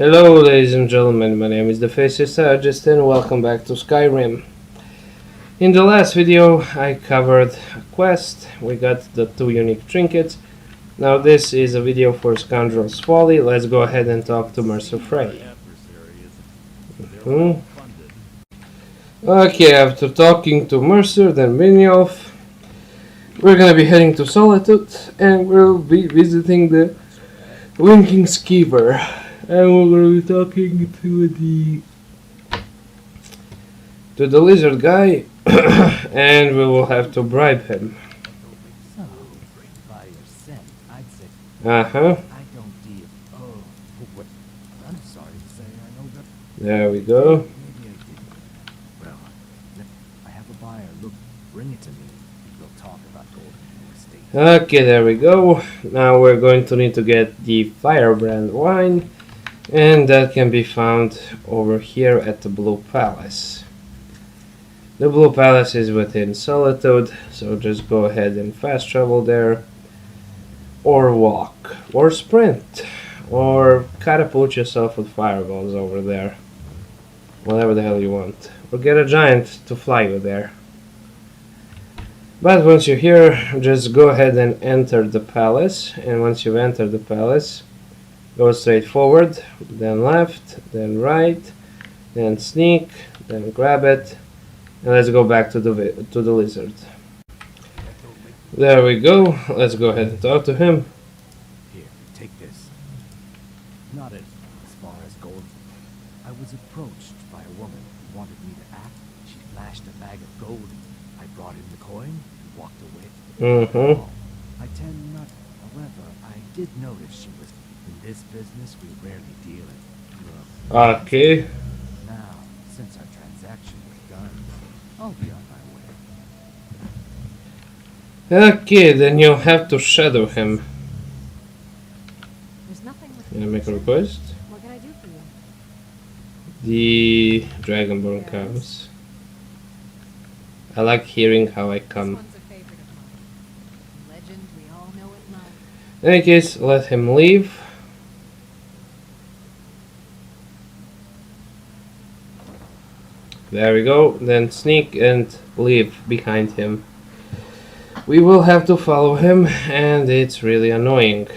Hello ladies and gentlemen, my name is the Faceless Artist and welcome back to Skyrim. In the last video I covered a quest, we got the 2 unique trinkets. Now this is a video for Scoundrel's Folly. Let's go ahead and talk to Mercer Frey. Okay, after talking to Mercer, then Benioff, we're gonna be heading to Solitude and we'll be visiting the Winking Skeever. And we're gonna be talking to the lizard guy and we will have to bribe him. So, by your scent, I'd say Uh-huh. I don't deal. Oh, what? I'm sorry to say I know that. There we go. Maybe I didn't. Well, I have a buyer. Look, bring it to me. We'll talk about gold in your estate. Okay, there we go. Now we're going to need to get the firebrand wine, and that can be found over here at the Blue Palace. The Blue Palace is within Solitude, so just go ahead and fast travel there, or walk, or sprint, or catapult yourself with fireballs over there. Whatever the hell you want. Or get a giant to fly you there. But once you're here, just go ahead and enter the palace, and once you've entered the palace, go straight forward, then left, then right, then sneak, then grab it, and let's go back to the lizard. There we go. Let's go ahead and talk to him. Here, take this. Not as far as gold. I was approached by a woman who wanted me to act. She flashed a bag of gold. I brought in the coin and walked away. Mm-hmm. I tend not. However, I did notice she was in this business. We rarely deal in. Look, Okay. now, since our transaction was done, I'll be on my way. Okay, then you'll have to shadow him. There's nothing with Can I make a request? What can I do for you? The Dragonborn comes. I like hearing how I This come. one's a favorite of mine. Legend we all know and love. In any case, let him leave. There we go. Then sneak and leave behind him. We will have to follow him, and it's really annoying.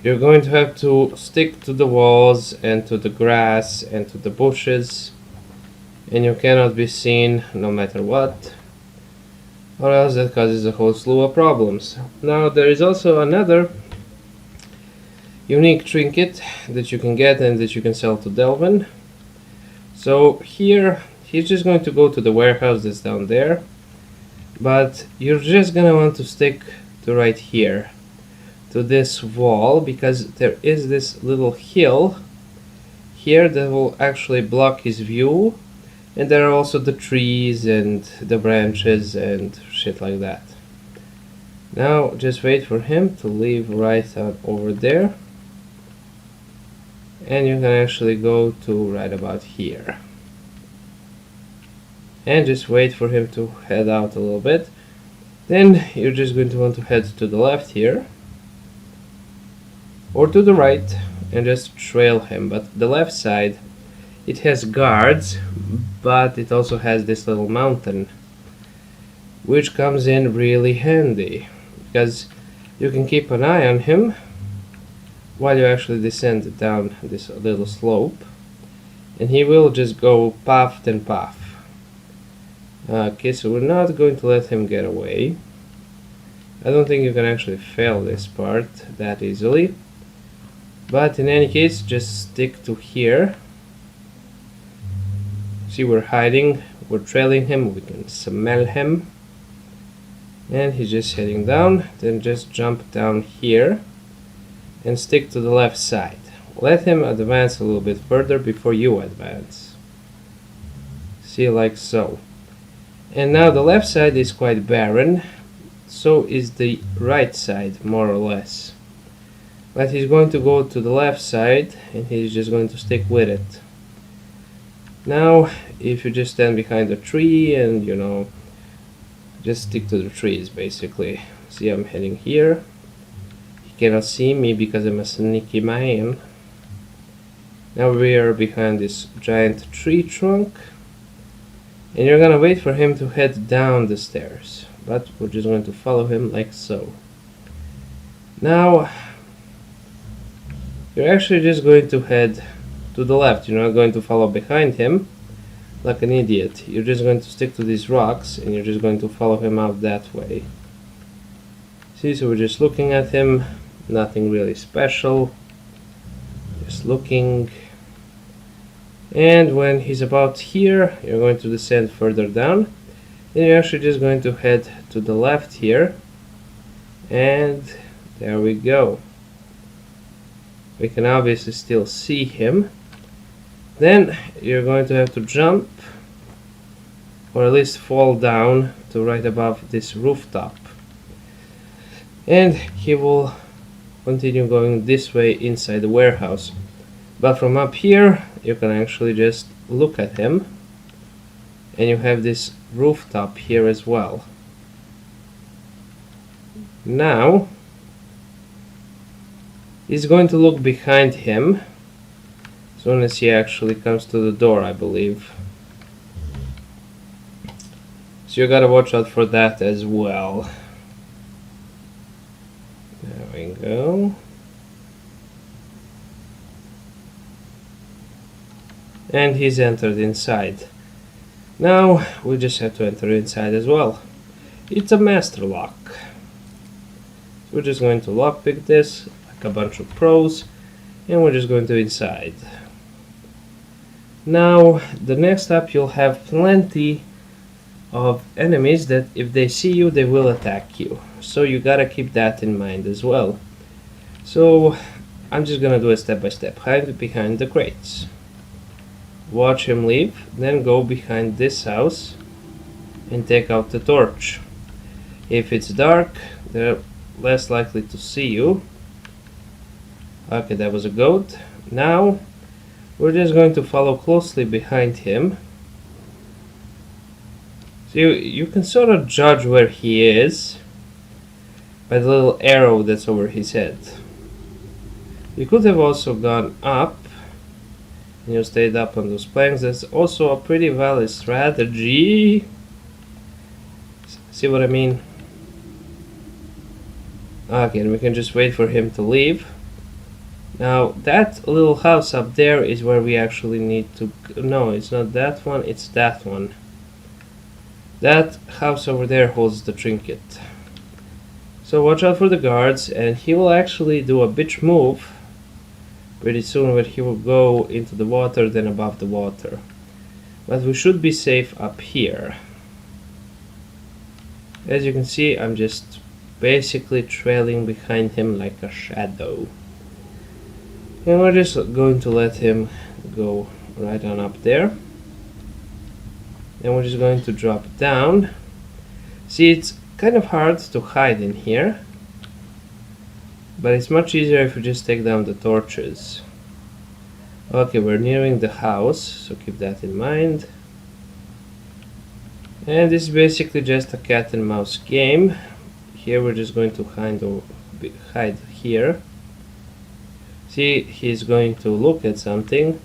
You're going to have to stick to the walls and to the grass and to the bushes, and you cannot be seen no matter what, or else that causes a whole slew of problems. Now there is also another unique trinket that you can get and that you can sell to Delvin. So here he's just going to go to the warehouse that's down there, but you're just gonna want to stick to right here to this wall, because there is this little hill here that will actually block his view, and there are also the trees and the branches and shit like that. Now just wait for him to leave right over there, and you can actually go to right about here, and just wait for him to head out a little bit. Then you're just going to want to head to the left here, or to the right, and just trail him. But the left side, it has guards, but it also has this little mountain, which comes in really handy, because you can keep an eye on him while you actually descend down this little slope, and he will just go puff and puff. Okay, so we're not going to let him get away. I don't think you can actually fail this part that easily, but in any case, just stick to here. See, we're hiding, we're trailing him, we can smell him, and he's just heading down. Then just jump down here and stick to the left side. Let him advance a little bit further before you advance. See, like so. And now the left side is quite barren, so is the right side, more or less. But he's going to go to the left side, and he's just going to stick with it. Now, if you just stand behind a tree and, you know, just stick to the trees, basically. See, I'm heading here. He cannot see me because I'm a sneaky man. Now we are behind this giant tree trunk, and you're gonna wait for him to head down the stairs, but we're just going to follow him like so. Now you're actually just going to head to the left. You're not going to follow behind him like an idiot. You're just going to stick to these rocks and you're just going to follow him out that way. See, so we're just looking at him, nothing really special, just looking. And when he's about here, you're going to descend further down, and you're actually just going to head to the left here, and there we go. We can obviously still see him. Then you're going to have to jump, or at least fall down to right above this rooftop, and he will continue going this way inside the warehouse. But from up here you can actually just look at him, and you have this rooftop here as well. Now he's going to look behind him as soon as he actually comes to the door, I believe. So you gotta watch out for that as well. There we go. And he's entered inside. Now we just have to enter inside as well. It's a master lock. So we're just going to lockpick this like a bunch of pros, and we're just going to inside. Now the next up, you'll have plenty of enemies that if they see you they will attack you, so you gotta keep that in mind as well. So I'm just gonna do a step-by-step. Hide behind the crates, watch him leave, then go behind this house and take out the torch. If it's dark, they're less likely to see you. Okay, that was a goat. Now we're just going to follow closely behind him. So you can sort of judge where he is by the little arrow that's over his head. You could have also gone up, and you stayed up on those planks. That's also a pretty valid strategy. See what I mean? Okay, and we can just wait for him to leave. Now that little house up there is where we actually need to... No, it's not that one, it's that one. That house over there holds the trinket. So watch out for the guards, and he will actually do a bitch move pretty soon where he will go into the water, then above the water. But we should be safe up here. As you can see, I'm just basically trailing behind him like a shadow. And we're just going to let him go right on up there. And we're just going to drop down. See, it's kind of hard to hide in here, but it's much easier if you just take down the torches. Okay, we're nearing the house, so keep that in mind. And this is basically just a cat and mouse game. Here we're just going to hide here. See, he's going to look at something,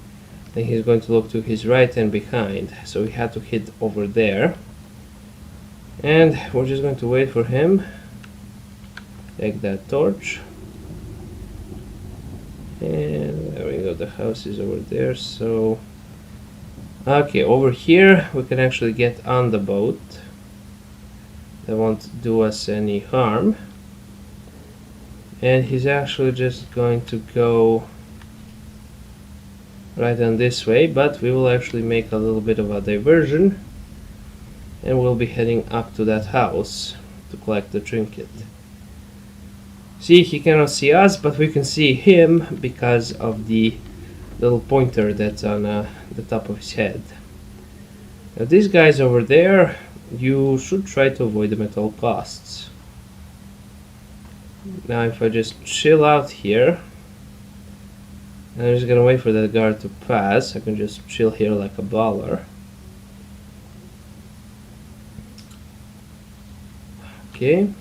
then he's going to look to his right and behind, so we had to hit over there. And we're just going to wait for him. Take that torch. And there we go, the house is over there, so... Okay, over here we can actually get on the boat. That won't do us any harm. And he's actually just going to go right on this way, but we will actually make a little bit of a diversion, and we'll be heading up to that house to collect the trinket. See, he cannot see us, but we can see him because of the little pointer that's on the top of his head. Now these guys over there, you should try to avoid them at all costs. Now if I just chill out here, and I'm just gonna wait for that guard to pass, I can just chill here like a baller. Okay,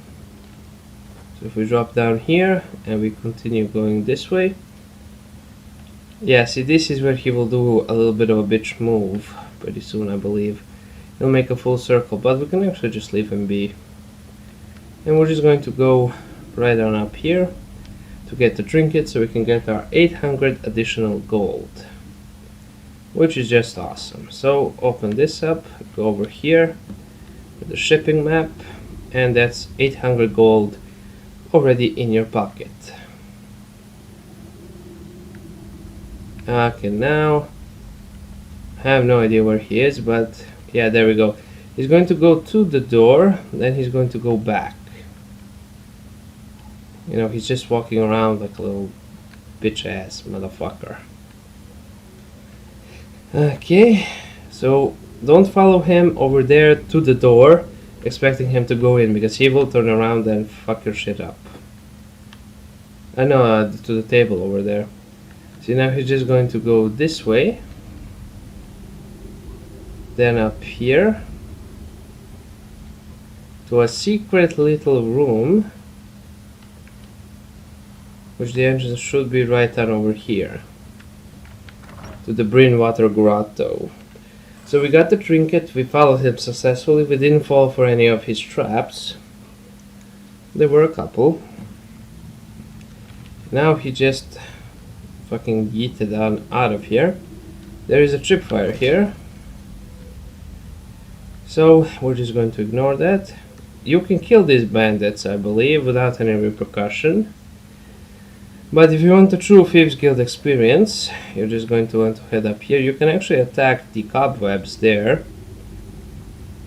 so if we drop down here and we continue going this way, Yeah, see, this is where he will do a little bit of a bitch move pretty soon, I believe. He'll make a full circle, but we can actually just leave him be. And we're just going to go right on up here to get the trinket so we can get our 800 additional gold, which is just awesome. So open this up, go over here with the shipping map, and that's 800 gold already in your pocket. Okay, now I have no idea where he is, but yeah, there we go. He's going to go to the door, then he's going to go back. You know, he's just walking around like a little bitch ass motherfucker. Okay, so don't follow him over there to the door expecting him to go in, because he will turn around and fuck your shit up. I know, to the table over there. See, now he's just going to go this way, then up here to a secret little room, which the entrance should be right on over here, to the Brimwater Grotto. So we got the trinket, we followed him successfully, we didn't fall for any of his traps. There were a couple. Now he just fucking yeeted on out of here. There is a tripwire here, so we're just going to ignore that. You can kill these bandits, I believe, without any repercussion. But if you want a true Thieves Guild experience, you're just going to want to head up here. You can actually attack the cobwebs there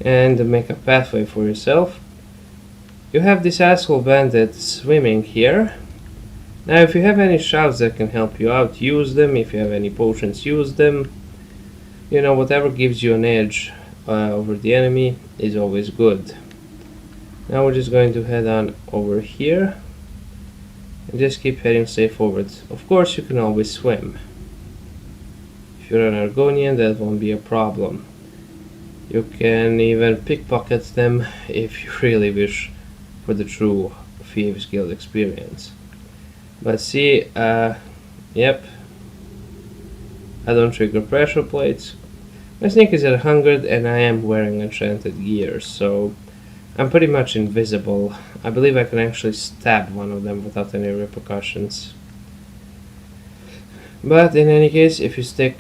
and make a pathway for yourself. You have this asshole bandit swimming here. Now if you have any shouts that can help you out, use them. If you have any potions, use them. You know, whatever gives you an edge over the enemy is always good. Now we're just going to head on over here and just keep heading straight forwards. Of course you can always swim. If you're an Argonian, that won't be a problem. You can even pickpocket them if you really wish for the true Thieves Guild experience. But see, yep, I don't trigger pressure plates. My sneak is at 100 and I am wearing enchanted gear, so I'm pretty much invisible. I believe I can actually stab one of them without any repercussions. But in any case, if you stick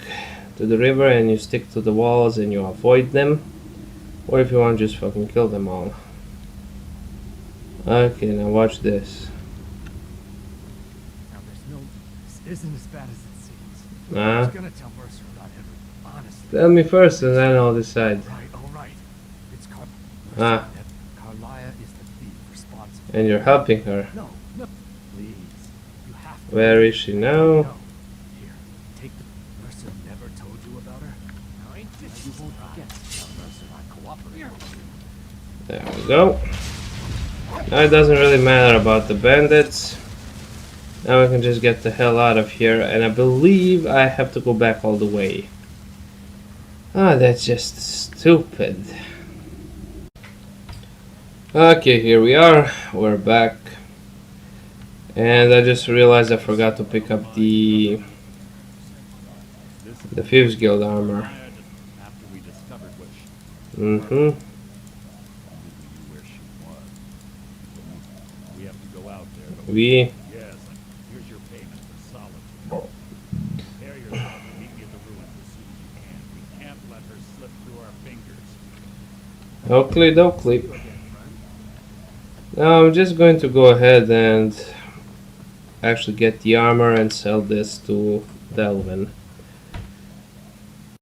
to the river and you stick to the walls and you avoid them, or if you want, just fucking kill them all. Okay, now watch this. Now this isn't as bad as it seems. Ah. I was gonna tell Mercer about everything, honestly. Tell me first and then I'll decide. All right. It's Ah. Carlia is the thief responsible. And you're helping her. No, please. You have to. Where is she now? No. Here, take the. Mercer never told you about her. Now ain't this you won't forget. Tell Mercer I cooperate. There we go. Now it doesn't really matter about the bandits. Now we can just get the hell out of here, and I believe I have to go back all the way. Ah, that's just stupid. Okay, here we are. We're back. And I just realized I forgot to pick up the Thieves Guild armor. Mm-hmm. We. Yes, here's your payment for solitude. Prepare yourself to meet me at the ruins as soon as you can. We can't let her slip through our fingers. Oakley dokley. Now I'm just going to go ahead and actually get the armor and sell this to Delvin.